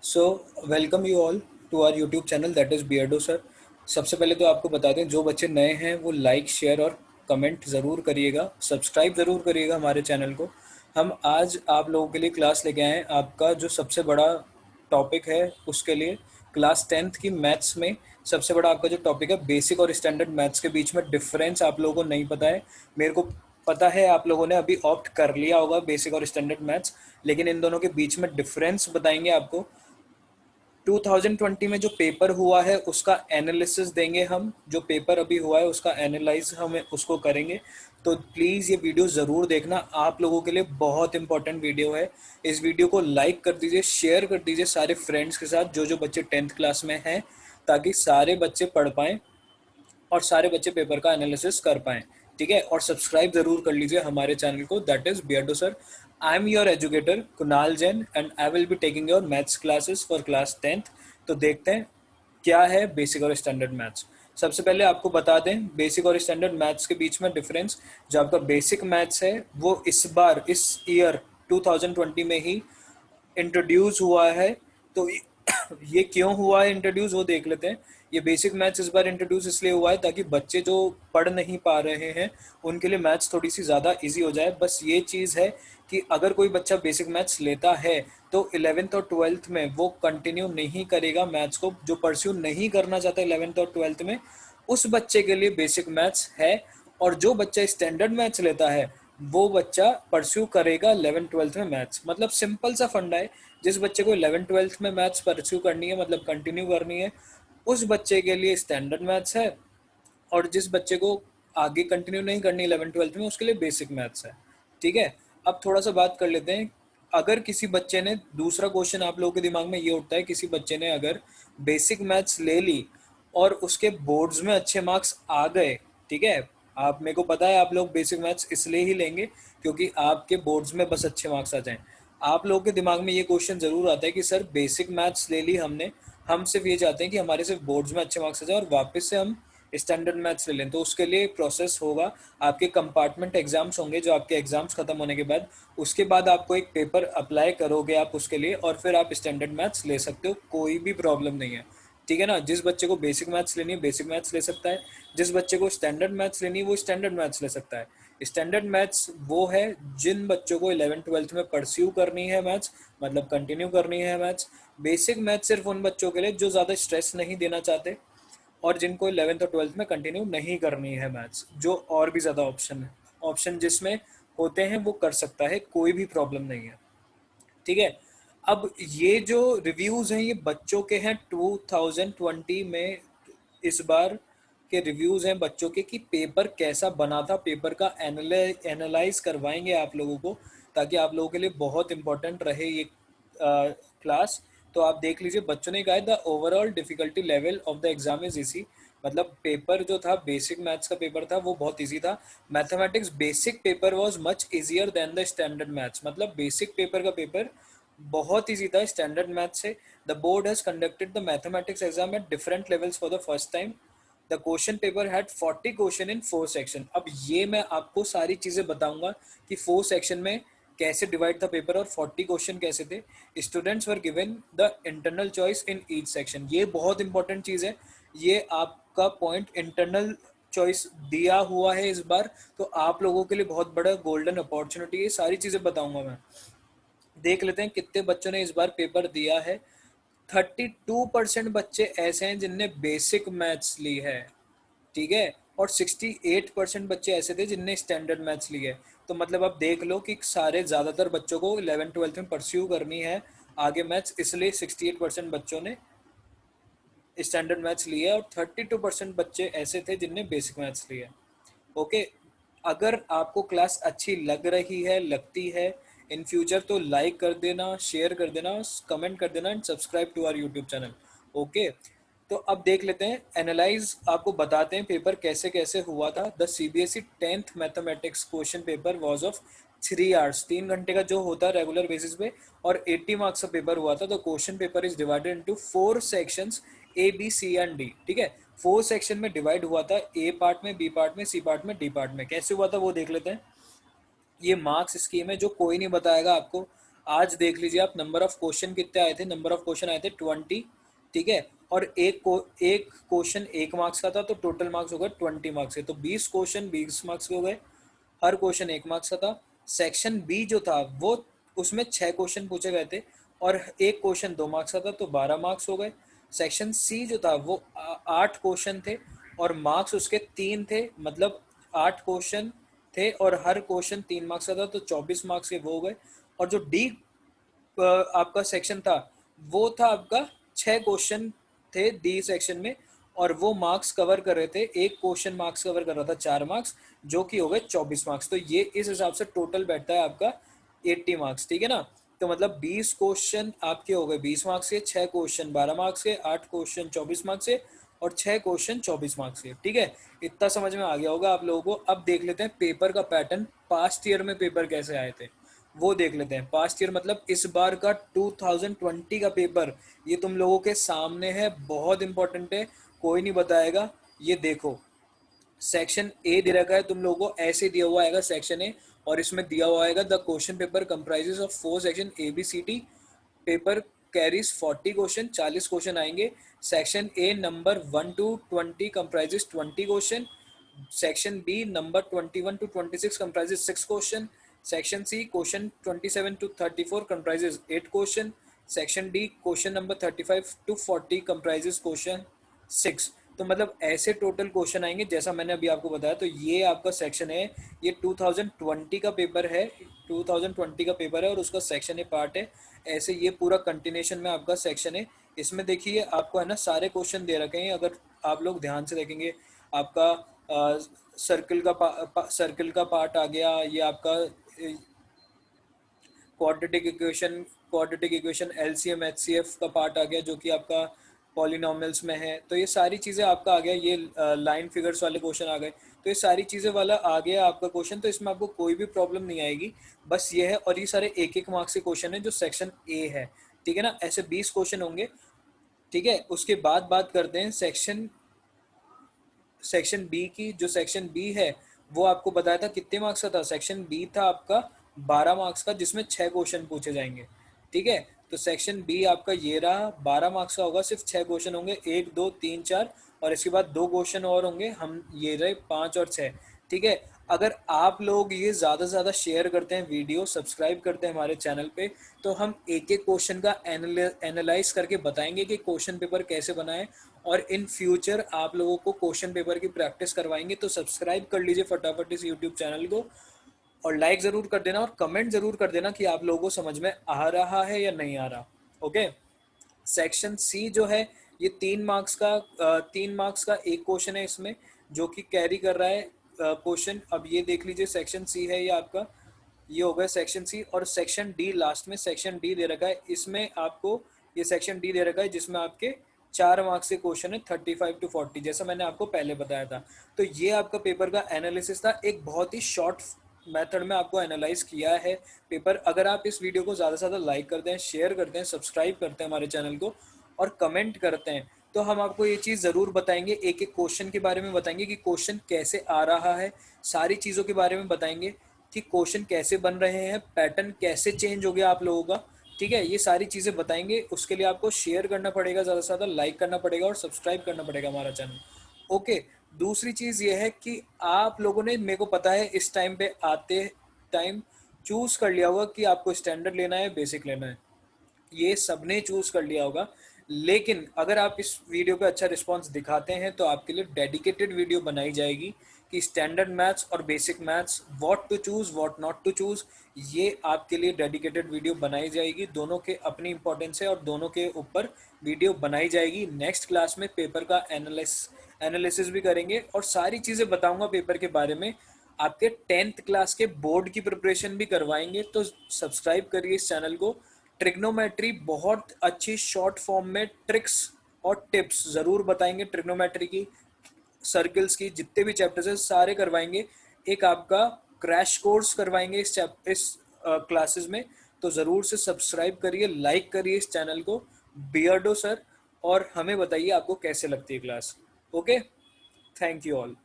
So welcome you all to our YouTube channel that is Beardo sir. सबसे पहले तो आपको बता दें, जो बच्चे नए हैं वो लाइक शेयर और कमेंट ज़रूर करिएगा, सब्सक्राइब ज़रूर करिएगा हमारे चैनल को। हम आज आप लोगों के लिए क्लास लेके आए हैं। आपका जो सबसे बड़ा टॉपिक है उसके लिए क्लास 10th की मैथ्स में सबसे बड़ा आपका जो टॉपिक है बेसिक और स्टैंडर्ड मैथ्स के बीच में डिफरेंस आप लोगों को नहीं पता है। मेरे को पता है आप लोगों ने अभी ऑप्ट कर लिया होगा बेसिक और स्टैंडर्ड मैथ्स, लेकिन इन दोनों के बीच में डिफरेंस बताएंगे आपको। 2020 में जो पेपर हुआ है उसका एनालिसिस देंगे हम, जो पेपर अभी हुआ है उसका एनालाइज हम उसको करेंगे। तो प्लीज़ ये वीडियो ज़रूर देखना, आप लोगों के लिए बहुत इंपॉर्टेंट वीडियो है। इस वीडियो को लाइक कर दीजिए, शेयर कर दीजिए सारे फ्रेंड्स के साथ जो जो बच्चे 10th क्लास में हैं, ताकि सारे बच्चे पढ़ पाएँ और सारे बच्चे पेपर का एनालिसिस कर पाएँ। ठीक है, और सब्सक्राइब जरूर कर लीजिए हमारे चैनल को, that is Beardo sir. I am your educator Kunal Jain and I will be taking your maths classes for class 10th। तो देखते हैं क्या है बेसिक और स्टैंडर्ड मैथ्स। सबसे पहले आपको बता दें बेसिक और स्टैंडर्ड मैथ्स के बीच में डिफरेंस। जो आपका बेसिक मैथ्स है वो इस बार इस ईयर 2020 में ही इंट्रोड्यूस हुआ है। तो ये क्यों हुआ है इंट्रोड्यूस वो देख लेते हैं। ये बेसिक मैथ्स इस बार इंट्रोड्यूस इसलिए हुआ है ताकि बच्चे जो पढ़ नहीं पा रहे हैं उनके लिए मैथ्स थोड़ी सी ज़्यादा इजी हो जाए। बस ये चीज़ है कि अगर कोई बच्चा बेसिक मैथ्स लेता है तो 11th और 12th में वो कंटिन्यू नहीं करेगा मैथ्स को, जो परस्यू नहीं करना चाहता 11th और 12th में उस बच्चे के लिए बेसिक मैथ्स है। और जो बच्चा स्टैंडर्ड मैथ्स लेता है वो बच्चा परस्यू करेगा 11th-12th में मैथ्स। मतलब सिंपल सा फंडा है, जिस बच्चे को 11th-12th में मैथ्स परस्यू करनी है, मतलब कंटिन्यू करनी है, उस बच्चे के लिए स्टैंडर्ड मैथ्स है। और जिस बच्चे को आगे कंटिन्यू नहीं करनी 11th-12th में उसके लिए बेसिक मैथ्स है। ठीक है, अब थोड़ा सा बात कर लेते हैं। अगर किसी बच्चे ने, दूसरा क्वेश्चन आप लोगों के दिमाग में ये उठता है, किसी बच्चे ने अगर बेसिक मैथ्स ले ली और उसके बोर्ड्स में अच्छे मार्क्स आ गए, ठीक है, आप, मेरे को पता है आप लोग बेसिक मैथ्स इसलिए ही लेंगे क्योंकि आपके बोर्ड्स में बस अच्छे मार्क्स आ जाएं। आप लोगों के दिमाग में ये क्वेश्चन जरूर आता है कि सर बेसिक मैथ्स ले ली हमने, हम सिर्फ ये चाहते हैं कि हमारे सिर्फ बोर्ड्स में अच्छे मार्क्स आ जाए और वापस से हम स्टैंडर्ड मैथ्स ले लें। तो उसके लिए प्रोसेस होगा, आपके कंपार्टमेंट एग्जाम्स होंगे, जो आपके एग्जाम्स खत्म होने के बाद उसके बाद आपको एक पेपर अप्लाई करोगे आप उसके लिए, और फिर आप स्टैंडर्ड मैथ्स ले सकते हो, कोई भी प्रॉब्लम नहीं है। ठीक है ना, जिस बच्चे को बेसिक मैथ्स लेनी है बेसिक मैथ्स ले सकता है, जिस बच्चे को स्टैंडर्ड मैथ्स लेनी है वो स्टैंडर्ड मैथ्स ले सकता है। स्टैंडर्ड मैथ्स वो है जिन बच्चों को 11th-12th में परस्यू करनी है मैथ्स, मतलब कंटिन्यू करनी है मैथ्स। बेसिक मैथ्स सिर्फ उन बच्चों के लिए जो ज़्यादा स्ट्रेस नहीं देना चाहते और जिनको 11th और 12th में कंटिन्यू नहीं करनी है मैथ्स, जो और भी ज़्यादा ऑप्शन जिसमें होते हैं वो कर सकता है, कोई भी प्रॉब्लम नहीं है। ठीक है, अब ये जो रिव्यूज़ हैं ये बच्चों के हैं 2020 में, इस बार के रिव्यूज़ हैं बच्चों के कि पेपर कैसा बना था। पेपर का एनालाइज करवाएंगे आप लोगों को, ताकि आप लोगों के लिए बहुत इंपॉर्टेंट रहे ये क्लास। तो आप देख लीजिए, बच्चों ने कहा है the overall difficulty level of the exam is easy. मतलब पेपर जो था बेसिक मैथ्स का पेपर था वो बहुत इजी था। Mathematics basic paper was much easier than the standard maths. मतलब बेसिक पेपर का पेपर बहुत इजी था स्टैंडर्ड मैथ्स से। The board has conducted the mathematics exam at different levels for the first time. The question paper had 40 question in 4 section. अब ये मैं आपको सारी चीज़ें बताऊंगा कि 4 सेक्शन में कैसे डिवाइड था पेपर और 40 क्वेश्चन कैसे थे। Students were given the internal choice in each section. ये बहुत इंपॉर्टेंट चीज़ है, ये आपका पॉइंट इंटरनल चॉइस दिया हुआ है इस बार। तो आप लोगों के लिए बहुत बड़ा गोल्डन अपॉर्चुनिटी है, सारी चीज़ें बताऊंगा मैं। देख लेते हैं कितने बच्चों ने इस बार पेपर दिया है। 32% बच्चे ऐसे हैं जिनने बेसिक मैथ्स ली है, ठीक है, और 68% बच्चे ऐसे थे जिनने स्टैंडर्ड मैथ्स ली है। तो मतलब अब देख लो कि सारे ज़्यादातर बच्चों को 11th-12th में परस्यू करनी है आगे मैथ्स, इसलिए 68% बच्चों ने स्टैंडर्ड मैथ्स लिए और 32% बच्चे ऐसे थे जिनने बेसिक मैथ्स लिए। ओके, अगर आपको क्लास अच्छी लग रही है, लगती है इन फ्यूचर, तो लाइक कर देना, शेयर कर देना, कमेंट कर देना and subscribe to our YouTube channel. Okay, तो अब देख लेते हैं एनालाइज, आपको बताते हैं पेपर कैसे कैसे हुआ था। The CBSE 10th mathematics question paper was of 3 hours, 3 घंटे का जो होता है रेगुलर बेसिस पे, और 80 मार्क्स का पेपर हुआ था। The question paper is divided into 4 sections A B C and D. ठीक है, 4 सेक्शन में डिवाइड हुआ था, ए पार्ट में, बी पार्ट में, सी पार्ट में, डी पार्ट में। कैसे हुआ था वो देख लेते हैं। ये मार्क्स स्कीम है जो कोई नहीं बताएगा आपको। आज देख लीजिए आप, नंबर ऑफ क्वेश्चन कितने आए थे, नंबर ऑफ क्वेश्चन आए थे 20, ठीक है। और एक क्वेश्चन 1 मार्क्स का था, तो टोटल मार्क्स हो गए 20 मार्क्स के, तो 20 क्वेश्चन 20 मार्क्स के हो गए, हर क्वेश्चन 1 मार्क्स का था। सेक्शन बी जो था वो, उसमें 6 क्वेश्चन पूछे गए थे और एक क्वेश्चन 2 मार्क्स का था, तो 12 मार्क्स हो गए। सेक्शन सी जो था वो 8 क्वेश्चन थे और मार्क्स उसके 3 थे, मतलब 8 क्वेश्चन थे और हर क्वेश्चन 3 मार्क्स का था, तो 24 मार्क्स के वो हो गए। और जो डी आपका सेक्शन था, वो था आपका 6 क्वेश्चन थे डी सेक्शन में, और वो मार्क्स कवर कर रहे थे, एक क्वेश्चन मार्क्स कवर कर रहा था 4 मार्क्स, जो कि हो गए 24 मार्क्स। तो ये इस हिसाब से टोटल बैठता है आपका 80 मार्क्स, ठीक है ना। तो मतलब 20 क्वेश्चन आपके हो गए 20 मार्क्स के, 6 क्वेश्चन 12 मार्क्स के, 8 क्वेश्चन 24 मार्क्स के और 6 क्वेश्चन 24 मार्क्स के, ठीक है। इतना समझ में आ गया होगा आप लोगों को। अब देख लेते हैं पेपर का पैटर्न, पास्ट ईयर में पेपर कैसे आए थे वो देख लेते हैं। पास्ट ईयर मतलब इस बार का 2020 का पेपर, ये तुम लोगों के सामने है, बहुत इंपॉर्टेंट है, कोई नहीं बताएगा। ये देखो, सेक्शन ए दे रखा है तुम लोगों को, ऐसे दिया हुआ आएगा सेक्शन ए, और इसमें दिया हुआ आएगा the question paper comprises of 4 section A B C D, paper carries 40 question, 40 question आएंगे। Section A number 1 to 20 comprises 20 question, section B number 21 to 26 comprises 6 question, section C question 27 to 34 comprises 8 question, section D question number 35 to 40 comprises question 6। तो मतलब ऐसे total question आएंगे जैसा मैंने अभी आपको बताया। तो ये आपका सेक्शन है, ये 2020 का पेपर है, 2020 का पेपर है और उसका सेक्शन ए पार्ट है। ऐसे ये पूरा कंटिन्यूशन में आपका सेक्शन है। इसमें देखिए आपको है ना सारे क्वेश्चन दे रखे हैं, अगर आप लोग ध्यान से देखेंगे। आपका सर्कल का पार्ट आ गया, ये आपका क्वाड्रेटिक इक्वेशन एलसीएम एचसीएफ का पार्ट आ गया, जो कि आपका पॉलिनॉमियल्स में है। तो ये सारी चीज़ें आपका आ गया, ये लाइन फिगर्स वाले क्वेश्चन आ गए, तो ये सारी चीज़ें वाला आ गया आपका क्वेश्चन। तो इसमें आपको कोई भी प्रॉब्लम नहीं आएगी, बस ये है। और ये सारे एक एक मार्क्स के क्वेश्चन है जो सेक्शन ए है, ठीक है ना। ऐसे 20 क्वेश्चन होंगे, ठीक है। उसके बाद बात करते हैं सेक्शन बी की। जो सेक्शन बी है वो आपको बताया था कितने मार्क्स का था, सेक्शन बी था आपका 12 मार्क्स का, जिसमें 6 क्वेश्चन पूछे जाएंगे, ठीक है। तो सेक्शन बी आपका ये रहा, 12 मार्क्स का होगा, सिर्फ 6 क्वेश्चन होंगे, 1 2 3 4, और इसके बाद 2 क्वेश्चन और होंगे, हम ये रहे 5 और 6, ठीक है। अगर आप लोग ये ज़्यादा से ज़्यादा शेयर करते हैं वीडियो, सब्सक्राइब करते हैं हमारे चैनल पे, तो हम एक एक क्वेश्चन का एनालाइज करके बताएंगे कि क्वेश्चन पेपर कैसे बनाएं, और इन फ्यूचर आप लोगों को क्वेश्चन पेपर की प्रैक्टिस करवाएंगे। तो सब्सक्राइब कर लीजिए फटाफट इस यूट्यूब चैनल को, और लाइक ज़रूर कर देना और कमेंट ज़रूर कर देना कि आप लोगों को समझ में आ रहा है या नहीं आ रहा। ओके। सेक्शन सी जो है, ये 3 मार्क्स का एक क्वेश्चन है इसमें, जो कि कैरी कर रहा है क्वेश्चन। अब ये देख लीजिए, सेक्शन सी है ये आपका, ये हो गया सेक्शन सी। और सेक्शन डी लास्ट में सेक्शन डी दे रखा है, इसमें आपको ये सेक्शन डी दे रखा है, जिसमें आपके 4 मार्क्स के क्वेश्चन है 35 to 40, जैसा मैंने आपको पहले बताया था। तो ये आपका पेपर का एनालिसिस था, एक बहुत ही शॉर्ट मेथड में आपको एनालाइज किया है पेपर। अगर आप इस वीडियो को ज़्यादा से ज़्यादा लाइक करते हैं, शेयर करते हैं, सब्सक्राइब करते हैं हमारे चैनल को, और कमेंट करते हैं, तो हम आपको ये चीज़ ज़रूर बताएंगे, एक एक क्वेश्चन के बारे में बताएंगे कि क्वेश्चन कैसे आ रहा है, सारी चीज़ों के बारे में बताएंगे कि क्वेश्चन कैसे बन रहे हैं, पैटर्न कैसे चेंज हो गया आप लोगों का, ठीक है। ये सारी चीज़ें बताएंगे। उसके लिए आपको शेयर करना पड़ेगा, ज़्यादा से ज़्यादा लाइक करना पड़ेगा और सब्सक्राइब करना पड़ेगा हमारा चैनल। ओके। दूसरी चीज़ ये है कि आप लोगों ने, मेरे को पता है, इस टाइम पे आते टाइम चूज़ कर लिया होगा कि आपको स्टैंडर्ड लेना है, बेसिक लेना है, ये सबने चूज़ कर लिया होगा। लेकिन अगर आप इस वीडियो पे अच्छा रिस्पांस दिखाते हैं तो आपके लिए डेडिकेटेड वीडियो बनाई जाएगी कि स्टैंडर्ड मैथ्स और basic maths, what to choose what not to choose, ये आपके लिए डेडिकेटेड वीडियो बनाई जाएगी। दोनों के अपनी इंपॉर्टेंस है और दोनों के ऊपर वीडियो बनाई जाएगी। नेक्स्ट क्लास में पेपर का एनालिसिस भी करेंगे और सारी चीज़ें बताऊंगा पेपर के बारे में। आपके 10th क्लास के बोर्ड की प्रिपरेशन भी करवाएंगे, तो सब्सक्राइब करिए इस चैनल को। ट्रिग्नोमेट्री बहुत अच्छी शॉर्ट फॉर्म में ट्रिक्स और टिप्स ज़रूर बताएंगे, ट्रिग्नोमेट्री की, सर्कल्स की, जितने भी चैप्टर्स हैं सारे करवाएंगे। एक आपका क्रैश कोर्स करवाएंगे इस क्लासेस में। तो ज़रूर से सब्सक्राइब करिए, लाइक करिए इस चैनल को, बियर्डो सर, और हमें बताइए आपको कैसे लगती है class. Okay, thank you all.